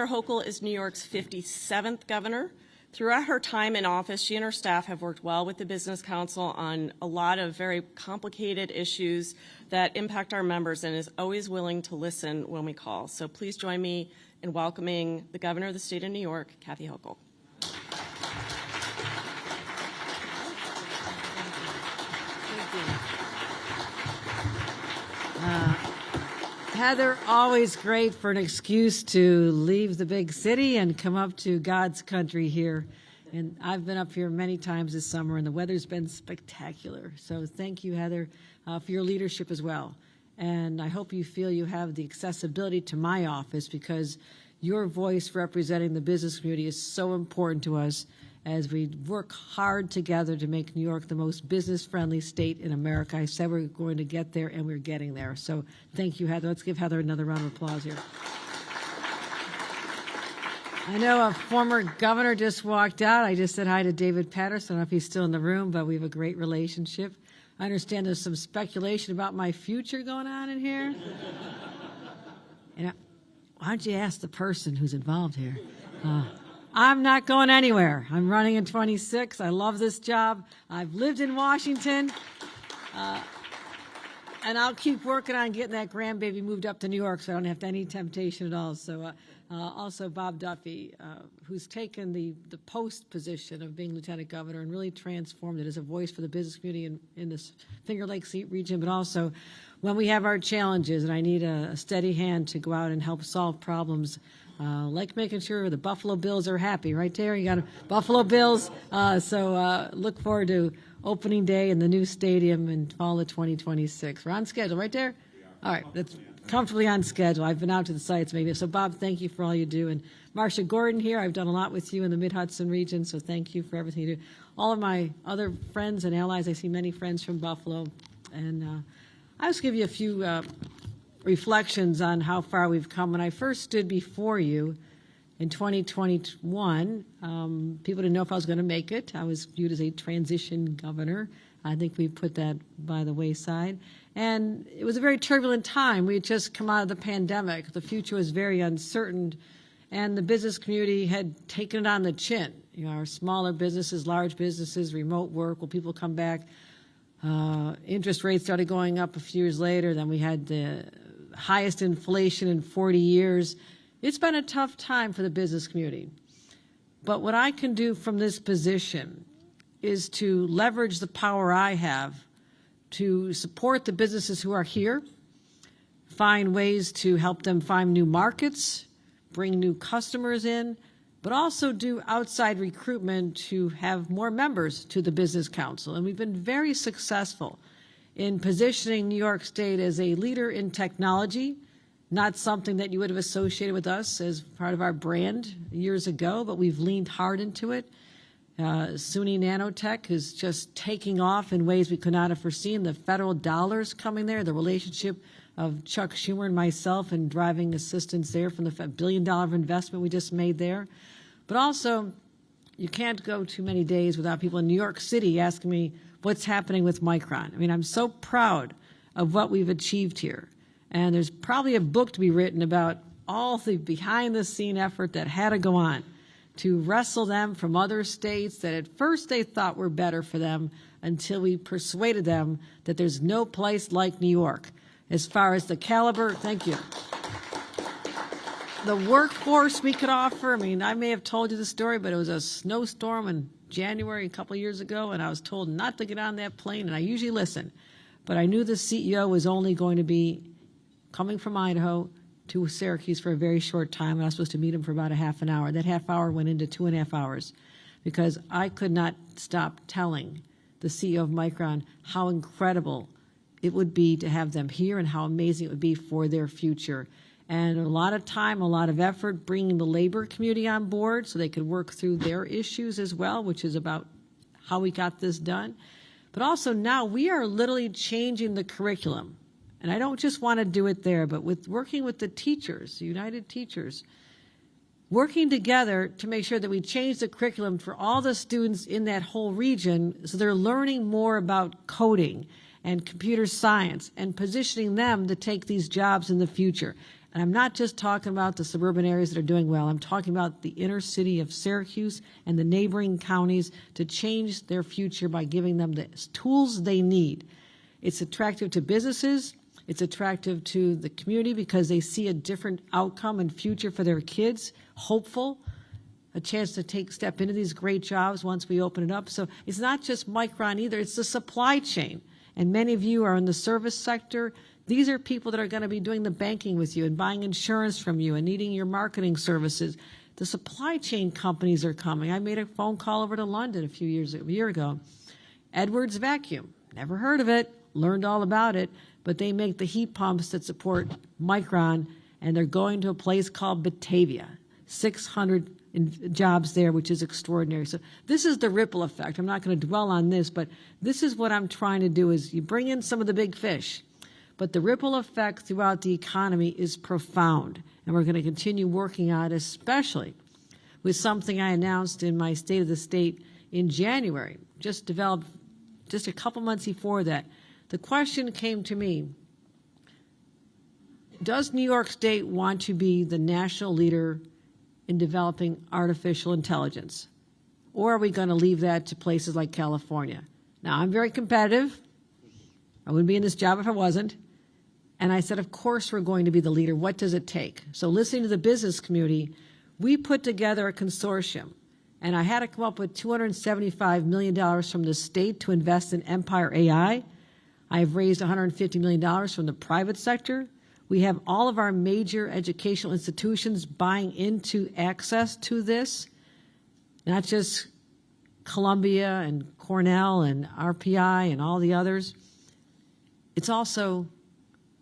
Hochul is New York's 57th governor. Throughout her time in office, she and her staff have worked well with the Business Council on a lot of very complicated issues that impact our members and is always willing to listen when we call. So please join me in welcoming the governor of the state of New York, Kathy Hochul. Heather, always great for an excuse to leave the big city and come up to God's country here. And I've been up here many times this summer, and the weather's been spectacular. So thank you, Heather, for your leadership as well. And I hope you feel you have the accessibility to my office, because your voice representing the business community is so important to us as we work hard together to make New York the most business-friendly state in America. I said we're going to get there, and we're getting there. So thank you, Heather. Let's give Heather another round of applause here. I know a former governor just walked out. I just said hi to David Patterson. I don't know if he's still in the room, but we have a great relationship. I understand there's some speculation about my future going on in here. And why don't you ask the person who's involved here? I'm not going anywhere. I'm running in 26. I love this job. I've lived in Washington. And I'll keep working on getting that grandbaby moved up to New York so I don't have any temptation at all. So also Bob Duffy, who's taken the post position of being lieutenant governor and really transformed it as a voice for the business community in this Finger Lakes region, but also when we have our challenges and I need a steady hand to go out and help solve problems, like making sure the Buffalo Bills are happy. Right there, you got Buffalo Bills. So look forward to opening day in the new stadium in fall of 2026. We're on schedule, right there? All right, that's comfortably on schedule. I've been out to the sites. So Bob, thank you for all you do. And Marcia Gordon here, I've done a lot with you in the Mid-Hudson region, so thank you for everything you do. All of my other friends and allies, I see many friends from Buffalo. And I'll just give you a few reflections on how far we've come. When I first stood before you in 2021, people didn't know if I was going to make it. I was viewed as a transition governor. I think we put that by the wayside. And it was a very turbulent time. We had just come out of the pandemic. The future was very uncertain. And the business community had taken it on the chin. You know, our smaller businesses, large businesses, remote work, will people come back? Interest rates started going up a few years later. Then we had the highest inflation in 40 years. It's been a tough time for the business community. But what I can do from this position is to leverage the power I have to support the businesses who are here, find ways to help them find new markets, bring new customers in, but also do outside recruitment to have more members to the Business Council. And we've been very successful in positioning New York State as a leader in technology, not something that you would have associated with us as part of our brand years ago, but we've leaned hard into it. SUNY Nanotech is just taking off in ways we could not have foreseen. The federal dollars coming there, the relationship of Chuck Schumer and myself and driving assistance there from the $1 billion investment we just made there. But also, you can't go too many days without people in New York City asking me what's happening with Micron. I mean, I'm so proud of what we've achieved here. And there's probably a book to be written about all the behind-the-scene effort that had to go on to wrestle them from other states that at first they thought were better for them until we persuaded them that there's no place like New York. As far as the caliber, thank you. The workforce we could offer, I mean, I may have told you the story, but it was a snowstorm in January a couple of years ago, and I was told not to get on that plane, and I usually listen. But I knew the CEO was only going to be coming from Idaho to Syracuse for a very short time, and I was supposed to meet him for about a half an hour. That half hour went into 2.5 hours because I could not stop telling the CEO of Micron how incredible it would be to have them here and how amazing it would be for their future. And a lot of time, a lot of effort bringing the labor community on board so they could work through their issues as well, which is about how we got this done. But also now we are literally changing the curriculum. And I don't just want to do it there, but with working with the teachers, United Teachers, working together to make sure that we change the curriculum for all the students in that whole region so they're learning more about coding and computer science and positioning them to take these jobs in the future. And I'm not just talking about the suburban areas that are doing well. I'm talking about the inner city of Syracuse and the neighboring counties to change their future by giving them the tools they need. It's attractive to businesses. It's attractive to the community because they see a different outcome and future for their kids, hopeful, a chance to step into these great jobs once we open it up. So it's not just Micron either, it's the supply chain. And many of you are in the service sector. These are people that are going to be doing the banking with you and buying insurance from you and needing your marketing services. The supply chain companies are coming. I made a phone call over to London a year ago. Edwards Vacuum, never heard of it, learned all about it, but they make the heat pumps that support Micron, and they're going to a place called Batavia. 600 jobs there, which is extraordinary. So this is the ripple effect. I'm not going to dwell on this, but this is what I'm trying to do is you bring in some of the big fish, but the ripple effect throughout the economy is profound, and we're going to continue working on it, especially with something I announced in my State of the State in January, just developed just a couple months before that. The question came to me, does New York State want to be the national leader in developing artificial intelligence? Or are we going to leave that to places like California? Now, I'm very competitive. I wouldn't be in this job if I wasn't. And I said, of course we're going to be the leader. What does it take? So listening to the business community, we put together a consortium. And I had to come up with $275 million from the state to invest in Empire AI. I've raised $150 million from the private sector. We have all of our major educational institutions buying into access to this, not just Columbia and Cornell and RPI and all the others. It's also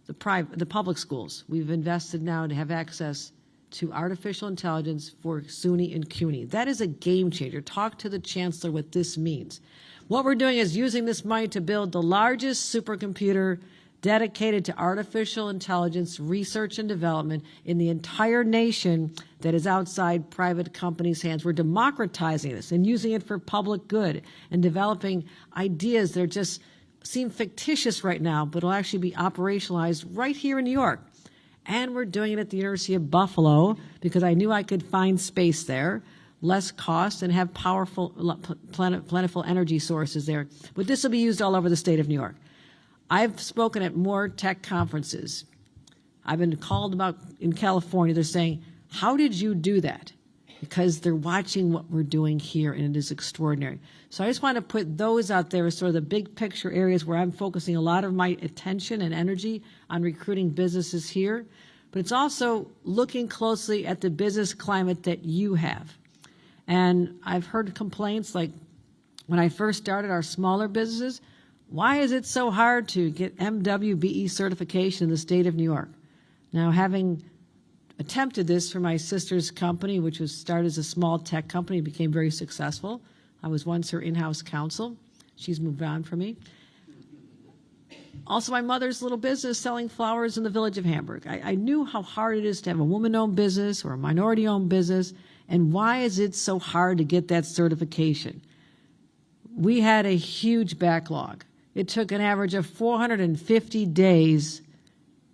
the public schools. We've invested now to have access to artificial intelligence for SUNY and CUNY. That is a game changer. Talk to the chancellor what this means. What we're doing is using this money to build the largest supercomputer dedicated to artificial intelligence research and development in the entire nation that is outside private companies' hands. We're democratizing this and using it for public good and developing ideas that just seem fictitious right now, but will actually be operationalized right here in New York. And we're doing it at the University of Buffalo because I knew I could find space there, less cost, and have powerful, plentiful energy sources there. But this will be used all over the state of New York. I've spoken at more tech conferences. I've been called about in California. They're saying, how did you do that? Because they're watching what we're doing here, and it is extraordinary. So I just want to put those out there as sort of the big picture areas where I'm focusing a lot of my attention and energy on recruiting businesses here. But it's also looking closely at the business climate that you have. And I've heard complaints like when I first started our smaller businesses, why is it so hard to get MWBE certification in the state of New York? Now, having attempted this for my sister's company, which was started as a small tech company, became very successful. I was once her in-house counsel. She's moved on from me. Also, my mother's little business selling flowers in the village of Hamburg. I knew how hard it is to have a woman-owned business or a minority-owned business, and why is it so hard to get that certification? We had a huge backlog. It took an average of 450 days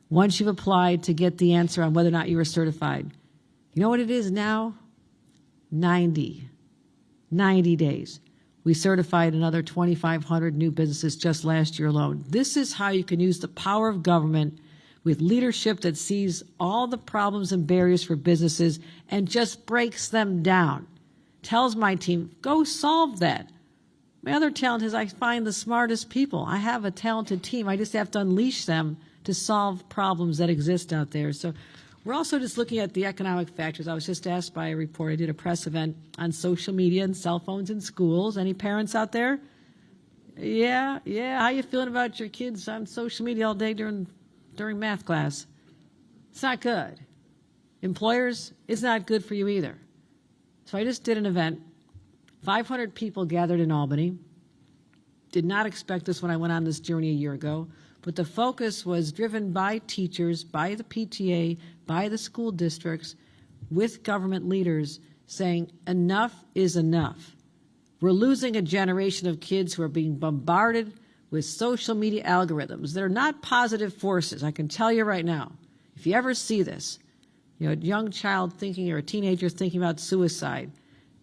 once you've applied to get the answer on whether or not you were certified. You know what it is now? 90 days. We certified another 2,500 new businesses just last year alone. This is how you can use the power of government with leadership that sees all the problems and barriers for businesses and just breaks them down. Tells my team, go solve that. My other talent is I find the smartest people. I have a talented team. I just have to unleash them to solve problems that exist out there. So we're also just looking at the economic factors. I was just asked by a reporter, I did a press event on social media and cell phones in schools. Any parents out there? Yeah. How you feeling about your kids on social media all day during math class? It's not good. Employers, it's not good for you either. So I just did an event. 500 people gathered in Albany. Did not expect this when I went on this journey a year ago, but the focus was driven by teachers, by the PTA, by the school districts, with government leaders saying enough is enough. We're losing a generation of kids who are being bombarded with social media algorithms that are not positive forces. I can tell you right now. If you ever see this, you know, a young child thinking or a teenager thinking about suicide,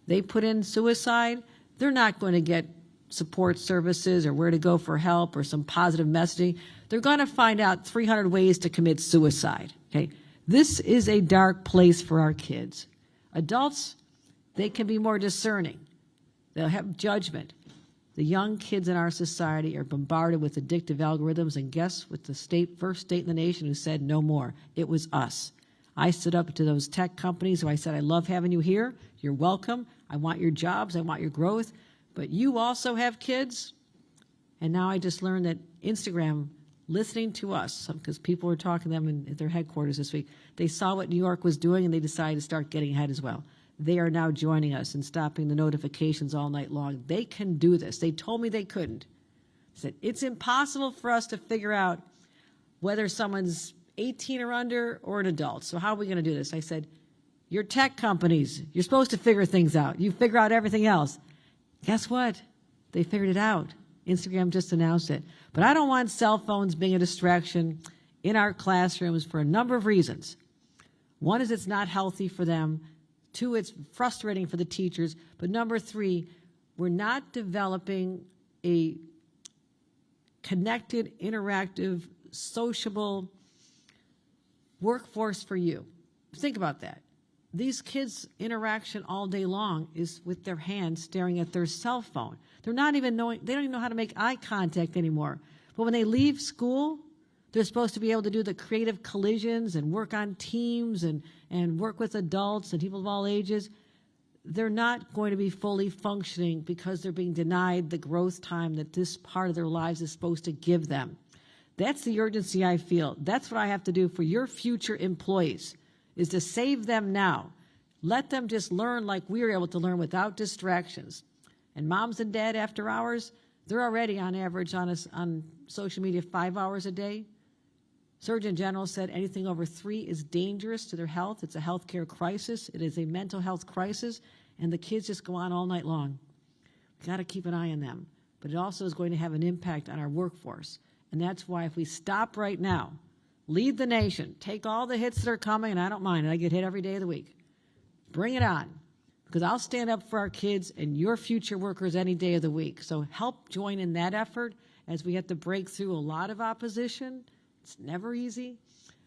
they put in suicide, they're not going to get support services or where to go for help or some positive messaging. They're going to find out 300 ways to commit suicide. Okay, this is a dark place for our kids. Adults, they can be more discerning. They'll have judgment. The young kids in our society are bombarded with addictive algorithms, and guess what the first state in the nation who said no more? It was us. I stood up to those tech companies who I said, I love having you here. You're welcome. I want your jobs. I want your growth. But you also have kids. And now I just learned that Instagram, listening to us, because people were talking to them at their headquarters this week, they saw what New York was doing and they decided to start getting ahead as well. They are now joining us and stopping the notifications all night long. They can do this. They told me they couldn't. I said, it's impossible for us to figure out whether someone's 18 or under or an adult. So how are we going to do this? I said, you're tech companies. You're supposed to figure things out. You figure out everything else. Guess what? They figured it out. Instagram just announced it. But I don't want cell phones being a distraction in our classrooms for a number of reasons. One is it's not healthy for them. Two, it's frustrating for the teachers. But number three, we're not developing a connected, interactive, sociable workforce for you. Think about that. These kids' interaction all day long is with their hands staring at their cell phone. They're not even knowing, they don't even know how to make eye contact anymore. But when they leave school, they're supposed to be able to do the creative collisions and work on teams and work with adults and people of all ages. They're not going to be fully functioning because they're being denied the growth time that this part of their lives is supposed to give them. That's the urgency I feel. That's what I have to do for your future employees, is to save them now. Let them just learn like we were able to learn without distractions. And moms and dad after hours, they're already on average on social media 5 hours a day. Surgeon General said anything over 3 is dangerous to their health. It's a healthcare crisis. It is a mental health crisis. And the kids just go on all night long. We've got to keep an eye on them. But it also is going to have an impact on our workforce. And that's why if we stop right now, lead the nation, take all the hits that are coming, and I don't mind it. I get hit every day of the week. Bring it on. Because I'll stand up for our kids and your future workers any day of the week. So help join in that effort as we have to break through a lot of opposition. It's never easy,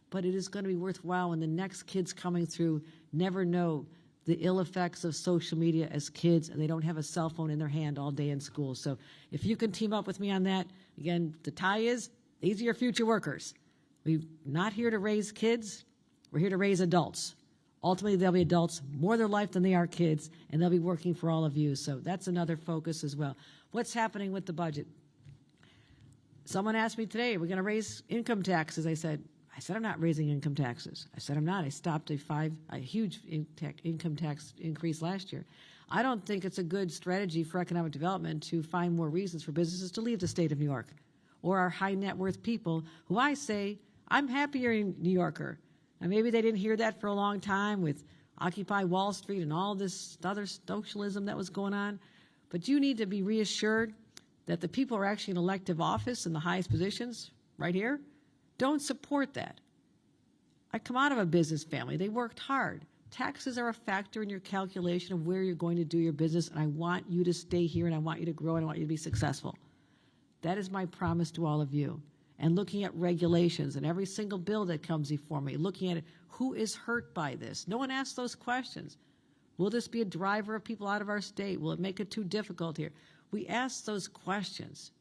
but it is going to be worthwhile when the next kids coming through never know the ill effects of social media as kids, and they don't have a cell phone in their hand all day in school. So if you can team up with me on that, again, the tie is, these are your future workers. We're not here to raise kids. We're here to raise adults. Ultimately, they'll be adults more of their life than they are kids, and they'll be working for all of you. So that's another focus as well. What's happening with the budget? Someone asked me today, are we going to raise income taxes? I said, I'm not raising income taxes. I said, I'm not. I stopped a huge income tax increase last year. I don't think it's a good strategy for economic development to find more reasons for businesses to leave the state of New York, or our high net worth people who I say, I'm happier in New Yorker. And maybe they didn't hear that for a long time with Occupy Wall Street and all this other socialism that was going on. But you need to be reassured that the people who are actually in elective office in the highest positions right here don't support that. I come out of a business family. They worked hard. Taxes are a factor in your calculation of where you're going to do your business, and I want you to stay here, and I want you to grow, and I want you to be successful. That is my promise to all of you. And looking at regulations and every single bill that comes before me, looking at it, who is hurt by this? No one asks those questions. Will this be a driver of people out of our state? Will it make it too difficult here? We ask those questions,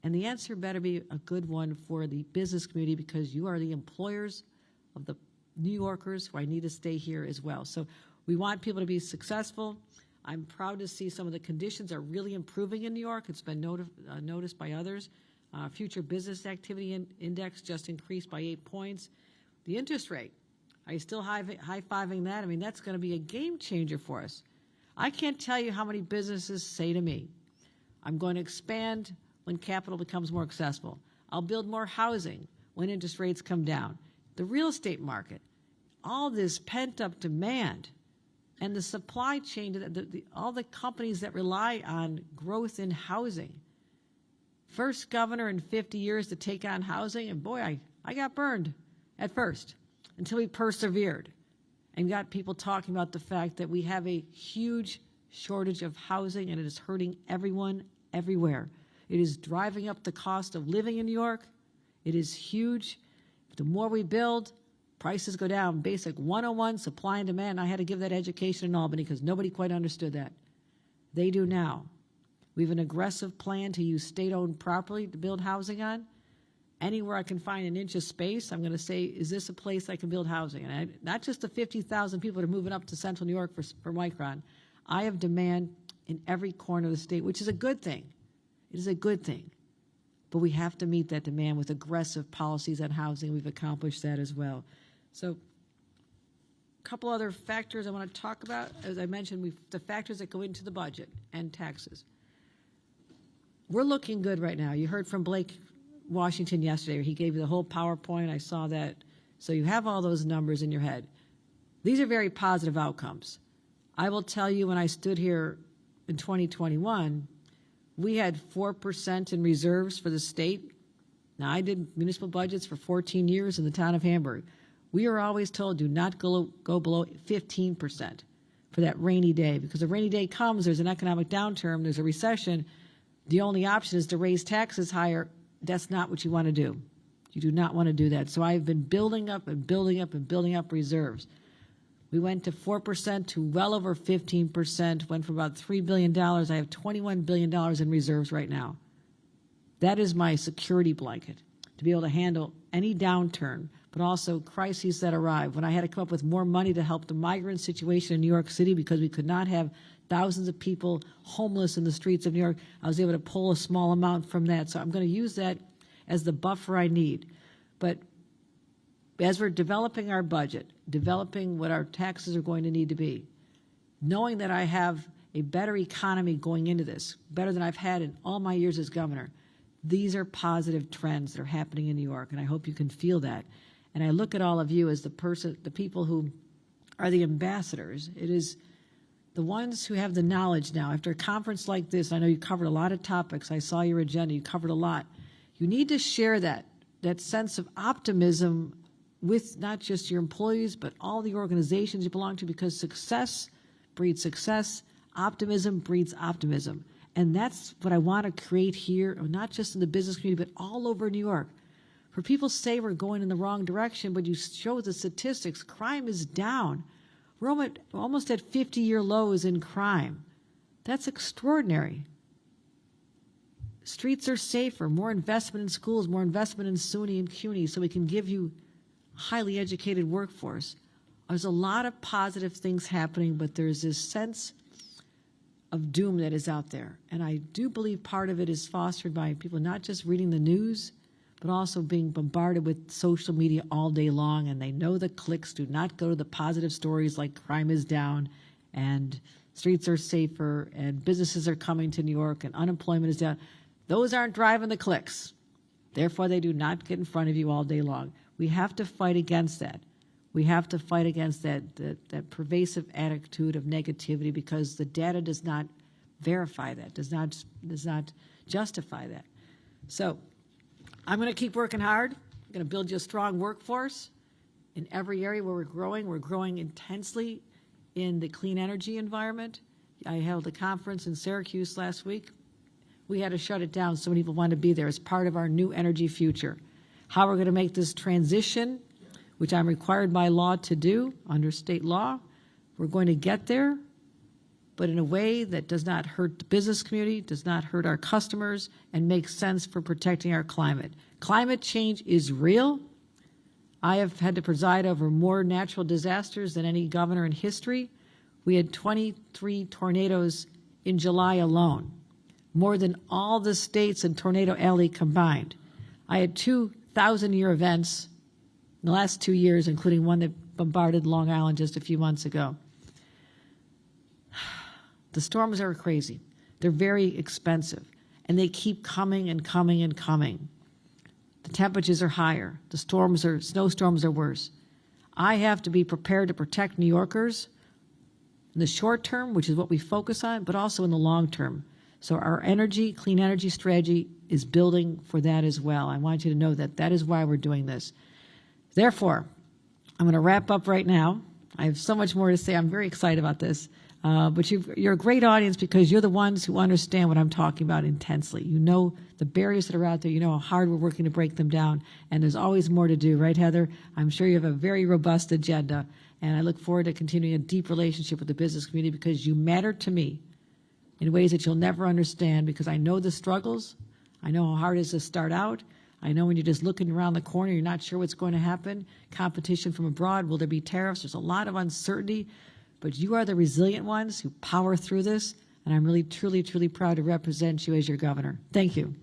and the answer better be a good one for the business community, because you are the employers of the New Yorkers who I need to stay here as well. So we want people to be successful. I'm proud to see some of the conditions are really improving in New York. It's been noticed by others. Future Business Activity Index just increased by 8 points. The interest rate, are you still high-fiving that? I mean, that's going to be a game changer for us. I can't tell you how many businesses say to me, I'm going to expand when capital becomes more accessible. I'll build more housing when interest rates come down. The real estate market, all this pent-up demand, and the supply chain, all the companies that rely on growth in housing. First governor in 50 years to take on housing, and boy, I got burned at first. until we persevered and got people talking about the fact that we have a huge shortage of housing and it is hurting everyone everywhere. It is driving up the cost of living in New York. It is huge. The more we build, prices go down. Basic 101, supply and demand. I had to give that education in Albany because nobody quite understood that. They do now. We have an aggressive plan to use state-owned property to build housing on. Anywhere I can find an inch of space, I'm going to say, is this a place I can build housing? And not just the 50,000 people that are moving up to central New York for Micron. I have demand in every corner of the state, which is a good thing. It is a good thing. But we have to meet that demand with aggressive policies on housing. We've accomplished that as well. So a couple other factors I want to talk about. As I mentioned, the factors that go into the budget and taxes. We're looking good right now. You heard from Blake Washington yesterday. He gave you the whole PowerPoint. I saw that. So you have all those numbers in your head. These are very positive outcomes. I will tell you, when I stood here in 2021, we had 4% in reserves for the state. Now, I did municipal budgets for 14 years in the town of Hamburg. We are always told, do not go below 15% for that rainy day, because a rainy day comes, there's an economic downturn, there's a recession. The only option is to raise taxes higher. That's not what you want to do. You do not want to do that. So I've been building up and building up and building up reserves. We went to 4% to well over 15%, went from about $3 billion. I have $21 billion in reserves right now. That is my security blanket to be able to handle any downturn, but also crises that arrive. When I had to come up with more money to help the migrant situation in New York City because we could not have thousands of people homeless in the streets of New York, I was able to pull a small amount from that. So I'm going to use that as the buffer I need. But as we're developing our budget, developing what our taxes are going to need to be, knowing that I have a better economy going into this, better than I've had in all my years as governor, these are positive trends that are happening in New York, and I hope you can feel that. And I look at all of you as the people who are the ambassadors. It is the ones who have the knowledge now. After a conference like this, I know you covered a lot of topics. I saw your agenda. You covered a lot. You need to share that sense of optimism with not just your employees, but all the organizations you belong to, because success breeds success, optimism breeds optimism. And that's what I want to create here, not just in the business community, but all over New York. For people say we're going in the wrong direction, but you show the statistics, crime is down. We're almost at 50-year lows in crime. That's extraordinary. Streets are safer, more investment in schools, more investment in SUNY and CUNY, so we can give you highly educated workforce. There's a lot of positive things happening, but there's this sense of doom that is out there. And I do believe part of it is fostered by people not just reading the news, but also being bombarded with social media all day long, and they know the clicks do not go to the positive stories like crime is down and streets are safer and businesses are coming to New York and unemployment is down. Those aren't driving the clicks. Therefore, they do not get in front of you all day long. We have to fight against that. We have to fight against that pervasive attitude of negativity, because the data does not verify that, does not justify that. So I'm going to keep working hard. I'm going to build you a strong workforce in every area where we're growing. We're growing intensely in the clean energy environment. I held a conference in Syracuse last week. We had to shut it down. So many people wanted to be there as part of our new energy future. How we're going to make this transition, which I'm required by law to do under state law. We're going to get there, but in a way that does not hurt the business community, does not hurt our customers, and makes sense for protecting our climate. Climate change is real. I have had to preside over more natural disasters than any governor in history. We had 23 tornadoes in July alone, more than all the states in Tornado Alley combined. I had 2,000-year events in the last 2 years, including one that bombarded Long Island just a few months ago. The storms are crazy. They're very expensive, and they keep coming and coming and coming. The temperatures are higher. The snowstorms are worse. I have to be prepared to protect New Yorkers in the short term, which is what we focus on, but also in the long term. So our clean energy strategy is building for that as well. I want you to know that that is why we're doing this. Therefore, I'm going to wrap up right now. I have so much more to say. I'm very excited about this. But you're a great audience because you're the ones who understand what I'm talking about intensely. You know the barriers that are out there. You know how hard we're working to break them down. And there's always more to do, right, Heather? I'm sure you have a very robust agenda. And I look forward to continuing a deep relationship with the business community because you matter to me in ways that you'll never understand because I know the struggles. I know how hard it is to start out. I know when you're just looking around the corner, you're not sure what's going to happen. Competition from abroad, will there be tariffs? There's a lot of uncertainty, but you are the resilient ones who power through this, and I'm really, truly, truly proud to represent you as your governor. Thank you.